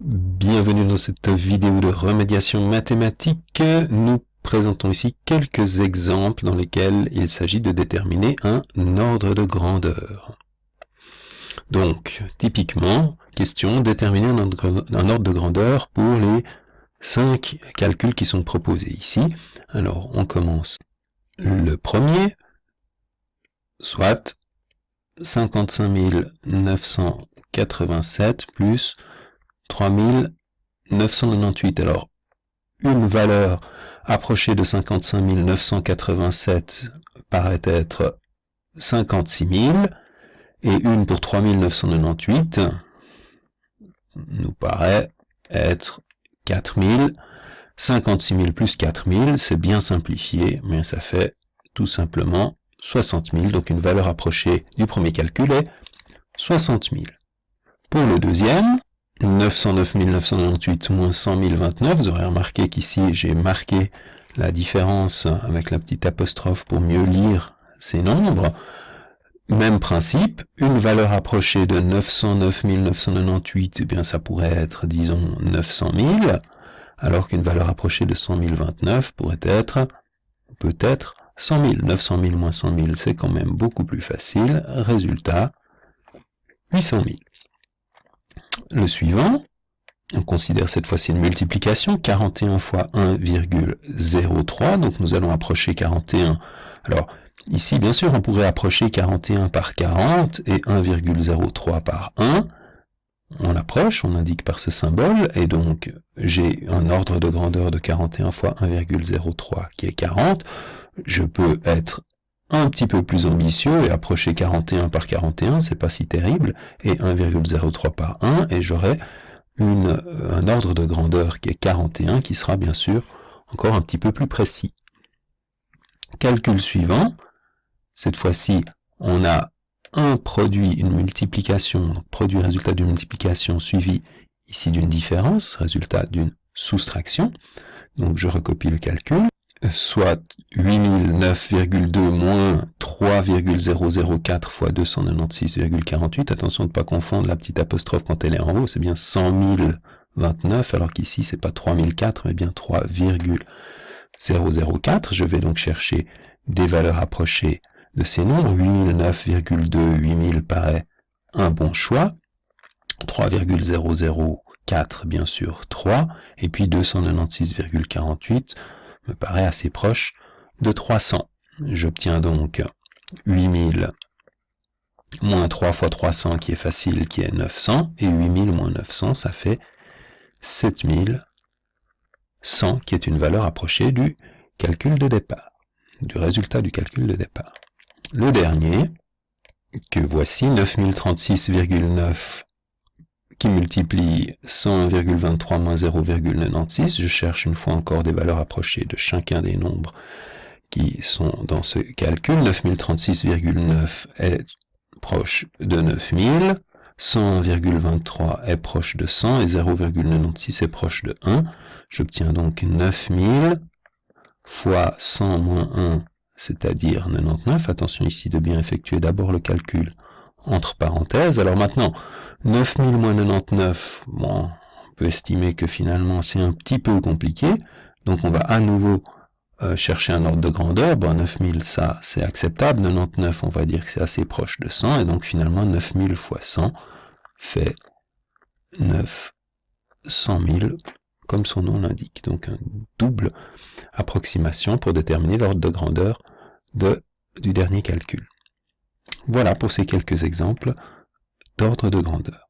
Bienvenue dans cette vidéo de remédiation mathématique. Nous présentons ici quelques exemples dans lesquels il s'agit de déterminer un ordre de grandeur. Donc, typiquement, question, déterminer un ordre de grandeur pour les 5 calculs qui sont proposés ici. Alors, on commence le premier, soit 55 987 plus 3998. Alors, une valeur approchée de 55 987 paraît être 56 000, et une pour 3998 nous paraît être 4000. 56 000 plus 4000, c'est bien simplifié, mais ça fait tout simplement 60 000. Donc une valeur approchée du premier calcul est 60 000. Pour le deuxième, 909 998 moins 100 029, vous aurez remarqué qu'ici j'ai marqué la différence avec la petite apostrophe pour mieux lire ces nombres. Même principe, une valeur approchée de 909 998, eh bien ça pourrait être, disons, 900 000, alors qu'une valeur approchée de 100 029 pourrait être, peut-être, 100 000. 900 000 moins 100 000, c'est quand même beaucoup plus facile. Résultat, 800 000. Le suivant, on considère cette fois-ci une multiplication, 41 fois 1,03, donc nous allons approcher 41. Alors, ici, bien sûr, on pourrait approcher 41 par 40 et 1,03 par 1. On l'approche, on indique par ce symbole, et donc j'ai un ordre de grandeur de 41 fois 1,03 qui est 40. Je peux être un petit peu plus ambitieux et approcher 41 par 41, c'est pas si terrible, et 1,03 par 1, et j'aurai un ordre de grandeur qui est 41, qui sera bien sûr encore un petit peu plus précis. Calcul suivant, cette fois-ci, on a un produit, une multiplication, donc produit résultat d'une multiplication suivi ici d'une différence, résultat d'une soustraction. Donc je recopie le calcul, soit 8009,2 moins 3,004 fois 296,48. Attention de ne pas confondre la petite apostrophe quand elle est en haut, c'est bien 100 029, alors qu'ici c'est pas 3004, mais bien 3,004. Je vais donc chercher des valeurs approchées de ces nombres. 8009,2, 8000 paraît un bon choix. 3,004, bien sûr, 3. Et puis 296,48 me paraît assez proche de 300. J'obtiens donc 8000 moins 3 fois 300 qui est facile, qui est 900. Et 8000 moins 900, ça fait 7100, qui est une valeur approchée du calcul de départ, du résultat du calcul de départ. Le dernier, que voici, 9036,9 qui multiplie 101,23 moins 0,96. Je cherche une fois encore des valeurs approchées de chacun des nombres qui sont dans ce calcul. 9036,9 est proche de 9000, 101,23 est proche de 100 et 0,96 est proche de 1. J'obtiens donc 9000 fois 100 moins 1, c'est-à-dire 99. Attention ici de bien effectuer d'abord le calcul entre parenthèses. Alors maintenant, 9000 moins 99, bon, on peut estimer que finalement c'est un petit peu compliqué, donc on va à nouveau chercher un ordre de grandeur. Bon, 9000, ça c'est acceptable, 99 on va dire que c'est assez proche de 100, et donc finalement 9000 fois 100 fait 900 000, comme son nom l'indique, donc une double approximation pour déterminer l'ordre de grandeur du dernier calcul. Voilà pour ces quelques exemples d'ordre de grandeur.